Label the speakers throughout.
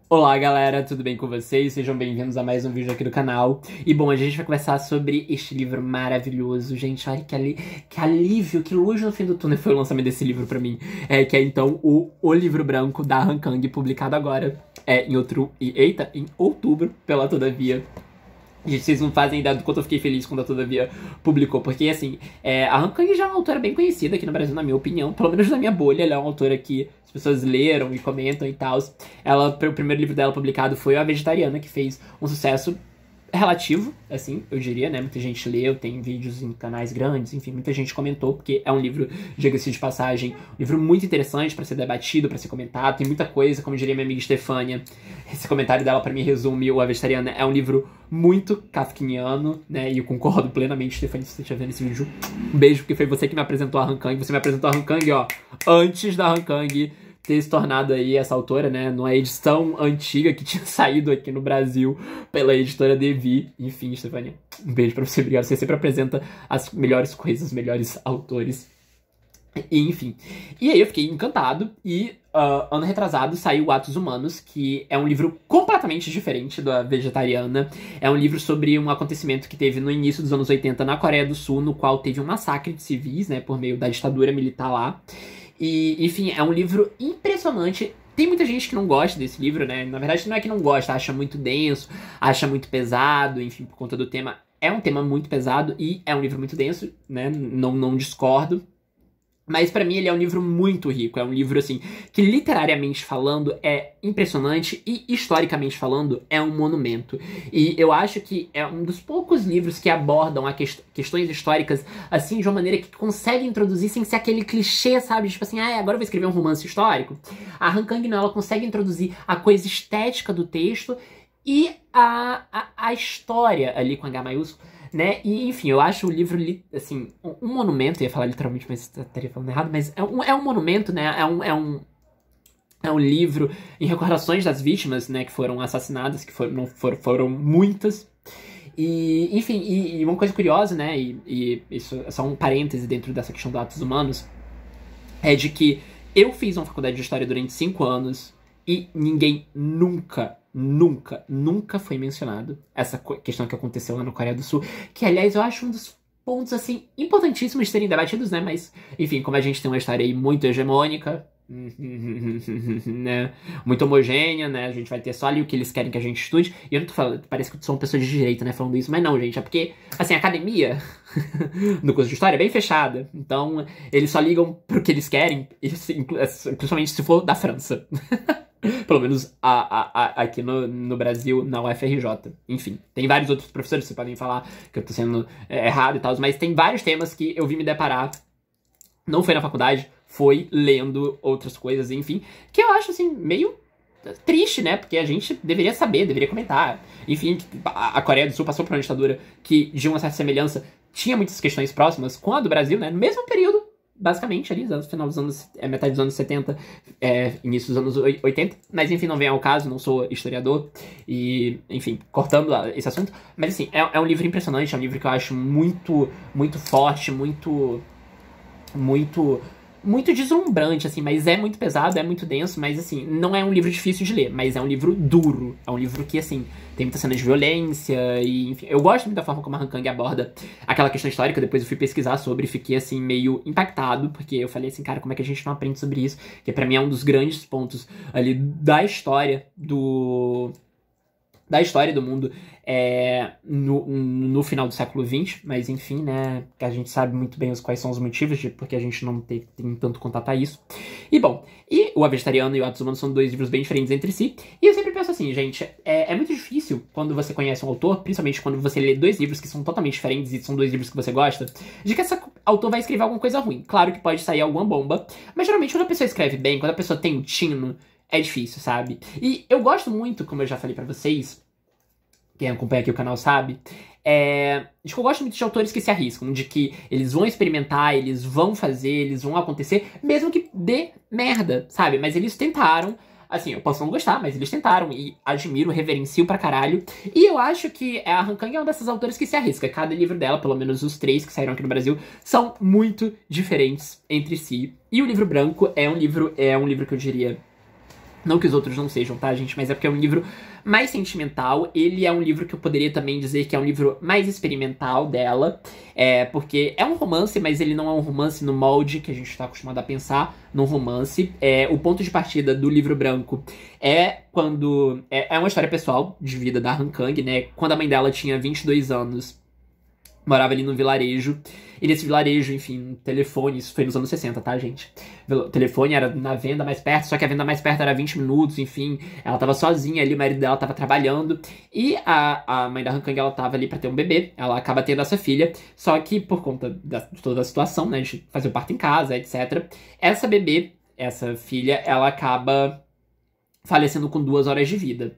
Speaker 1: Olá galera, tudo bem com vocês? Sejam bem-vindos a mais um vídeo aqui do canal. E bom, a gente vai conversar sobre este livro maravilhoso. Gente, olha que alívio, que luz no fim do túnel foi o lançamento desse livro pra mim. Que é então o Livro Branco da Han Kang, publicado agora em outubro pela Todavia. Gente, vocês não fazem ideia do quanto eu fiquei feliz quando a Todavia publicou, porque assim, a Han Kang já é uma autora bem conhecida aqui no Brasil, na minha opinião, pelo menos na minha bolha. Ela é uma autora que as pessoas leram e comentam e tal. O primeiro livro dela publicado foi A Vegetariana, que fez um sucesso relativo, assim, eu diria, né? Muita gente leu, tem vídeos em canais grandes, enfim, muita gente comentou, porque é um livro, diga-se de passagem, um livro muito interessante pra ser debatido, pra ser comentado, tem muita coisa, como diria minha amiga Stefânia. Esse comentário dela pra mim resume o A Vegetariana. É um livro muito kafkiniano, né? E eu concordo plenamente, Stefânia, se você estiver vendo esse vídeo. Um beijo, porque foi você que me apresentou a Han Kang. Você me apresentou a Han Kang, ó, antes da Han Kang ter se tornado aí essa autora, né, numa edição antiga que tinha saído aqui no Brasil pela editora Devi. Enfim, Stefania, um beijo pra você, obrigado. Você sempre apresenta as melhores coisas, os melhores autores. E, enfim. E aí eu fiquei encantado e ano retrasado saiu Atos Humanos, que é um livro completamente diferente da Vegetariana. É um livro sobre um acontecimento que teve no início dos anos 80 na Coreia do Sul, no qual teve um massacre de civis, né, por meio da ditadura militar lá. E, enfim, é um livro impressionante. Tem muita gente que não gosta desse livro, né? Na verdade, não é que não gosta, acha muito denso, acha muito pesado, enfim, por conta do tema. É um tema muito pesado e é um livro muito denso, né? Não discordo. Mas pra mim ele é um livro muito rico, é um livro assim, que literariamente falando é impressionante e historicamente falando é um monumento. E eu acho que é um dos poucos livros que abordam questões históricas assim de uma maneira que consegue introduzir sem ser aquele clichê, sabe? Tipo assim, agora eu vou escrever um romance histórico. A Han Kang não, ela consegue introduzir a coisa estética do texto e a história ali com H maiúsculo, né? E, enfim, eu acho o livro, assim, um monumento. Eu ia falar literalmente, mas estaria falando errado. Mas é um monumento, né? É um livro em recordações das vítimas, né? Que foram assassinadas, que foram muitas. E, enfim, e uma coisa curiosa, né? E isso é só um parêntese dentro dessa questão dos atos humanos. É de que eu fiz uma faculdade de História durante 5 anos e ninguém nunca foi mencionado essa questão que aconteceu lá na Coreia do Sul, que, aliás, eu acho um dos pontos, assim, importantíssimos de serem debatidos, né, mas, enfim, como a gente tem uma história aí muito hegemônica, né, muito homogênea, né, a gente vai ter só ali o que eles querem que a gente estude, e eu não tô falando, parece que eu sou uma pessoa de direita, né, falando isso, mas não, gente, é porque, assim, a academia no curso de História é bem fechada, então eles só ligam pro que eles querem, principalmente se for da França. Pelo menos aqui no Brasil, na UFRJ. Enfim, tem vários outros professores que vocês podem falar que eu tô sendo errado e tal, mas tem vários temas que eu vim me deparar. Não foi na faculdade, foi lendo outras coisas, enfim, que eu acho, assim, meio triste, né? Porque a gente deveria saber, deveria comentar. Enfim, a Coreia do Sul passou por uma ditadura que, de uma certa semelhança, tinha muitas questões próximas com a do Brasil, né? No mesmo período, basicamente, ali, no final dos anos, metade dos anos 70, início dos anos 80, mas enfim, não vem ao caso, não sou historiador, e, enfim, cortando esse assunto, mas assim, é um livro impressionante, é um livro que eu acho muito forte, muito deslumbrante, assim, mas é muito pesado, é muito denso, mas assim, não é um livro difícil de ler, mas é um livro duro, é um livro que, assim, tem muitas cenas de violência, e enfim, eu gosto muito da forma como a Han Kang aborda aquela questão histórica. Depois eu fui pesquisar sobre e fiquei, assim, meio impactado, porque eu falei assim, cara, como é que a gente não aprende sobre isso? Que pra mim é um dos grandes pontos ali da história do mundo no final do século XX, mas enfim, né, que a gente sabe muito bem quais são os motivos de porque a gente não tem tanto contato a isso. E bom, o A Vegetariana e o Atos Humanos são dois livros bem diferentes entre si, e eu sempre penso assim, gente, é muito difícil quando você conhece um autor, principalmente quando você lê dois livros que são totalmente diferentes e são dois livros que você gosta, de que esse autor vai escrever alguma coisa ruim. Claro que pode sair alguma bomba, mas geralmente quando a pessoa escreve bem, quando a pessoa tem um tino, é difícil, sabe? E eu gosto muito, como eu já falei pra vocês, quem acompanha aqui o canal sabe, de que eu gosto muito de autores que se arriscam, de que eles vão experimentar, eles vão fazer, eles vão acontecer, mesmo que dê merda, sabe? Mas eles tentaram, assim, eu posso não gostar, mas eles tentaram, e admiro, reverencio pra caralho. E eu acho que a Han Kang é uma dessas autores que se arrisca. Cada livro dela, pelo menos os 3 que saíram aqui no Brasil, são muito diferentes entre si. E o Livro Branco é um livro que eu diria Não que os outros não sejam, tá, gente? Mas é porque é um livro mais sentimental. Ele é um livro que eu poderia também dizer que é um livro mais experimental dela. Porque é um romance, mas ele não é um romance no molde que a gente tá acostumado a pensar num romance. O ponto de partida do livro branco é quando... É uma história pessoal de vida da Han Kang, né? Quando a mãe dela tinha 22 anos, morava ali num vilarejo. E nesse vilarejo, enfim, telefone, isso foi nos anos 60, tá, gente? O telefone era na venda mais perto, só que a venda mais perto era 20 minutos, enfim. Ela tava sozinha ali, o marido dela tava trabalhando. E a mãe da Han Kang, ela tava ali pra ter um bebê. Ela acaba tendo essa filha. Só que por conta de toda a situação, né, de fazer o parto em casa, etc. Essa bebê, essa filha, ela acaba falecendo com 2 horas de vida.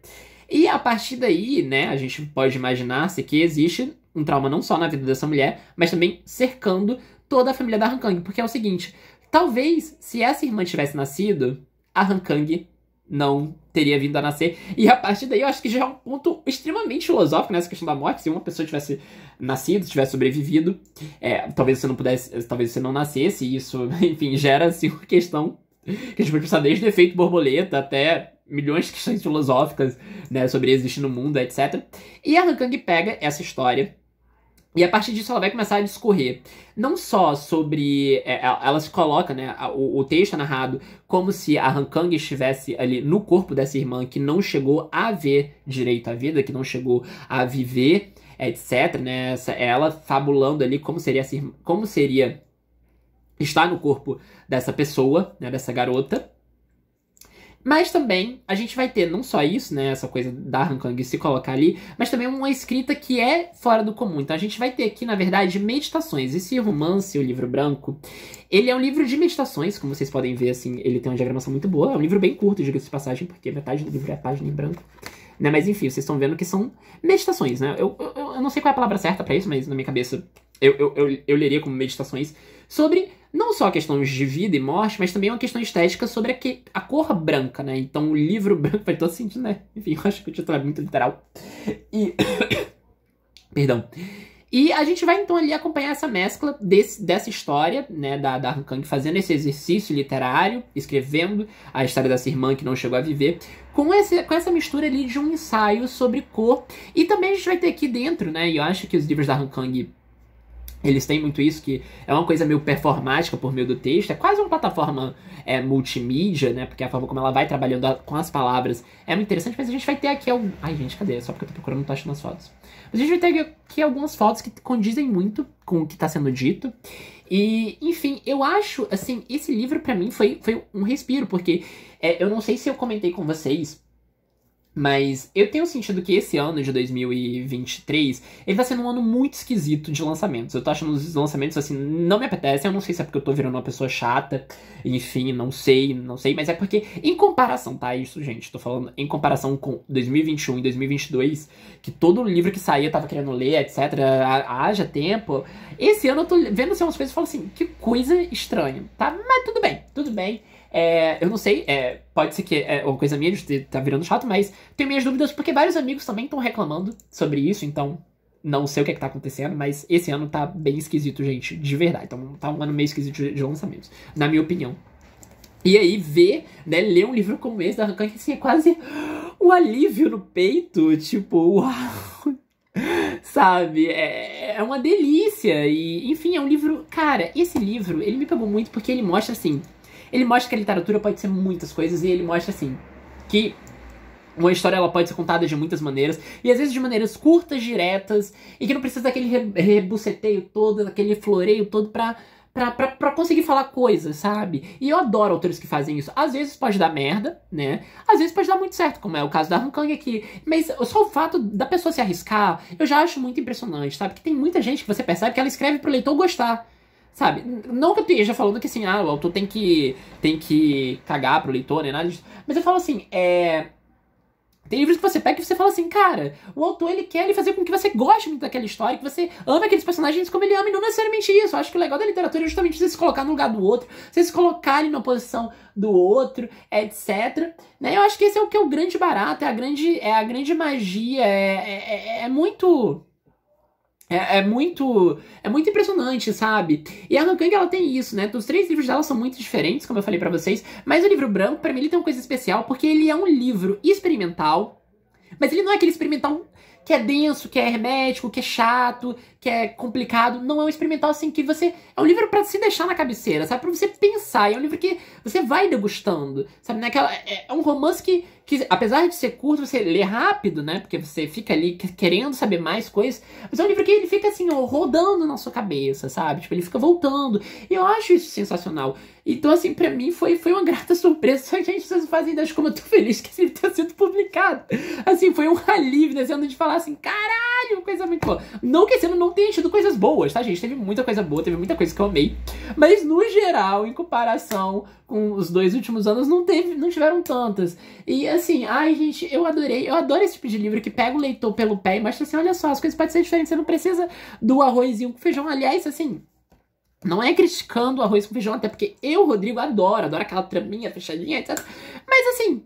Speaker 1: E a partir daí, né, a gente pode imaginar-se que existe um trauma não só na vida dessa mulher, mas também cercando toda a família da Han Kang. Porque é o seguinte, talvez se essa irmã tivesse nascido, a Han Kang não teria vindo a nascer. E a partir daí eu acho que já é um ponto extremamente filosófico nessa questão da morte. Se uma pessoa tivesse nascido, tivesse sobrevivido, talvez você não pudesse, talvez você não nascesse, e isso, enfim, gera assim uma questão que a gente pode pensar desde o efeito borboleta até milhões de questões filosóficas, né, sobre existir no mundo, etc. E a Han Kang pega essa história e a partir disso ela vai começar a discorrer não só sobre... ela se coloca, né, o texto é narrado como se a Han Kang estivesse ali no corpo dessa irmã que não chegou a ver direito a vida, que não chegou a viver, etc, né, ela fabulando ali como seria estar no corpo dessa pessoa, né, dessa garota. Mas também a gente vai ter não só isso, né, essa coisa da Han Kang se colocar ali, mas também uma escrita que é fora do comum. Então a gente vai ter aqui, na verdade, meditações. Esse romance, o livro branco, ele é um livro de meditações, como vocês podem ver, assim, ele tem uma diagramação muito boa. É um livro bem curto, diga-se de passagem, porque metade do livro é a página em branco. Né, mas enfim, vocês estão vendo que são meditações, né? Eu não sei qual é a palavra certa pra isso, mas na minha cabeça eu leria como meditações sobre não só questões de vida e morte, mas também uma questão estética sobre a cor branca, né? Então o livro branco faz todo sentido, né? Enfim, eu acho que o título é muito literal. Perdão. E a gente vai então ali acompanhar essa mescla dessa história, né, da Han Kang fazendo esse exercício literário, escrevendo a história dessa irmã que não chegou a viver, com essa mistura ali de um ensaio sobre cor. E também a gente vai ter aqui dentro, né, e eu acho que os livros da Han Kang, eles têm muito isso, que é uma coisa meio performática por meio do texto, é quase uma plataforma multimídia, né, porque a forma como ela vai trabalhando com as palavras é muito interessante, mas a gente vai ter aqui Ai, gente, cadê? Só porque eu tô procurando, não tô achando as fotos. Mas a gente vai ter aqui algumas fotos que condizem muito com o que tá sendo dito. E, enfim, eu acho, assim, esse livro pra mim foi um respiro, porque eu não sei se eu comentei com vocês, mas eu tenho sentido que esse ano de 2023, ele tá sendo um ano muito esquisito de lançamentos. Eu tô achando os lançamentos, assim, não me apetecem. Eu não sei se é porque eu tô virando uma pessoa chata. Enfim, não sei. Mas é porque, em comparação, tá? Isso, gente, tô falando em comparação com 2021 e 2022, que todo livro que saía eu tava querendo ler, etc. Haja tempo. Esse ano eu tô vendo assim, umas coisas e falo assim, que coisa estranha, tá? Mas tudo bem. Eu não sei, pode ser que é uma coisa minha de estar virando chato, mas tenho minhas dúvidas porque vários amigos também estão reclamando sobre isso, então não sei o que tá acontecendo, mas esse ano tá bem esquisito, gente, de verdade. Então tá um ano meio esquisito de lançamentos, na minha opinião. E aí né, ler um livro como esse da Han Kang, assim, é quase um alívio no peito, tipo, uau, sabe, é uma delícia. E, enfim, é um livro, cara, esse livro, ele me pegou muito porque ele mostra, assim, ele mostra que a literatura pode ser muitas coisas e ele mostra, assim, que uma história ela pode ser contada de muitas maneiras e às vezes de maneiras curtas, diretas e que não precisa daquele rebuceteio todo, daquele floreio todo pra conseguir falar coisas, sabe? E eu adoro autores que fazem isso. Às vezes pode dar merda, né? Às vezes pode dar muito certo, como é o caso da Han Kang aqui. Mas só o fato da pessoa se arriscar, eu já acho muito impressionante, sabe? Porque tem muita gente que você percebe que ela escreve pro leitor gostar. Sabe, não que eu esteja falando que assim, o autor tem que cagar pro leitor, nem nada disso. Mas eu falo assim, tem livros que você pega e você fala assim, cara, o autor ele quer fazer com que você goste muito daquela história, que você ama aqueles personagens como ele ama, e não necessariamente isso. Eu acho que o legal da literatura é justamente você se colocar no lugar do outro, você se colocar ali na posição do outro, etc. Né? Eu acho que esse é o que é o grande barato, é a grande magia, é muito... É muito impressionante, sabe? E a Han Kang, ela tem isso, né? Os 3 livros dela são muito diferentes, como eu falei pra vocês. Mas o livro branco, pra mim, ele tem uma coisa especial, porque ele é um livro experimental. Mas ele não é aquele experimental que é denso, que é hermético, que é chato, que é complicado. Não, é um experimental assim que você... É um livro pra se deixar na cabeceira, sabe? Pra você pensar. É um livro que você vai degustando, sabe? Naquela, é um romance que, apesar de ser curto, você lê rápido, né? Porque você fica ali querendo saber mais coisas. Mas é um livro que ele fica assim, ó, rodando na sua cabeça, sabe? Tipo, ele fica voltando. E eu acho isso sensacional. Então, assim, pra mim foi uma grata surpresa. Só que, gente, vocês não fazem ideia de como eu tô feliz que esse livro tenha sido publicado. Assim, foi um alívio, descendo de falar assim, caralho, coisa muito boa. Não que esse ano não tenha tido coisas boas, tá, gente? Teve muita coisa boa, teve muita coisa que eu amei. Mas, no geral, em comparação com os 2 últimos anos, não tiveram tantas. E, assim, ai, gente, eu adorei. Eu adoro esse tipo de livro que pega o leitor pelo pé e mostra assim, olha só, as coisas podem ser diferentes. Você não precisa do arrozinho com feijão. Aliás, assim... Não é criticando o arroz com feijão, até porque eu, Rodrigo, adoro aquela traminha fechadinha, etc. Mas assim,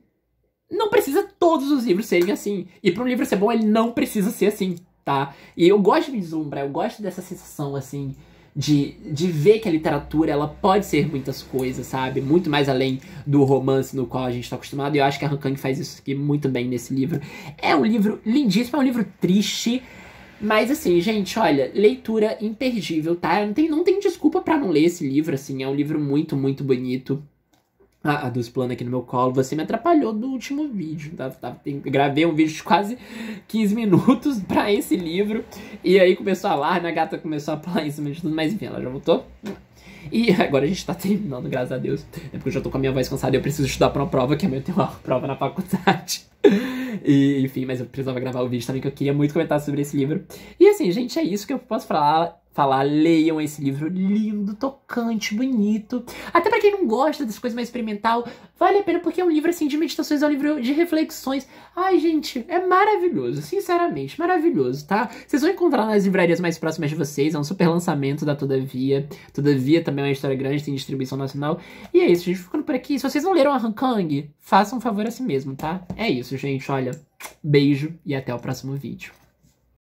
Speaker 1: não precisa todos os livros serem assim. E para um livro ser bom, ele não precisa ser assim, tá? E eu gosto de me deslumbrar, eu gosto dessa sensação, assim, de ver que a literatura, ela pode ser muitas coisas, sabe? Muito mais além do romance no qual a gente tá acostumado. E eu acho que a Han Kang faz isso aqui muito bem nesse livro. É um livro lindíssimo, é um livro triste. Mas assim, gente, olha, leitura imperdível, tá? Não tem desculpa pra não ler esse livro, assim, é um livro muito, muito bonito. A dos planos aqui no meu colo, você me atrapalhou do último vídeo, tá? Gravei um vídeo de quase 15 minutos pra esse livro, e aí começou a alarme, a gata começou a pular em cima de tudo, mas enfim, ela já voltou. E agora a gente tá terminando, graças a Deus. É porque eu já tô com a minha voz cansada e eu preciso estudar pra uma prova, que amanhã eu tenho uma prova na faculdade. E, enfim, mas eu precisava gravar o vídeo também, que eu queria muito comentar sobre esse livro. E assim, gente, é isso que eu posso falar. Leiam esse livro lindo, tocante, bonito. Até pra quem não gosta dessas coisas mais experimental, vale a pena porque é um livro assim de meditações, é um livro de reflexões. Ai, gente, é maravilhoso, sinceramente, maravilhoso, tá? Vocês vão encontrar nas livrarias mais próximas de vocês, é um super lançamento da Todavia. Todavia também é uma história grande, tem distribuição nacional. E é isso, gente, ficando por aqui. Se vocês não leram a Han Kang, façam um favor a si mesmo, tá? É isso, gente, olha, beijo e até o próximo vídeo.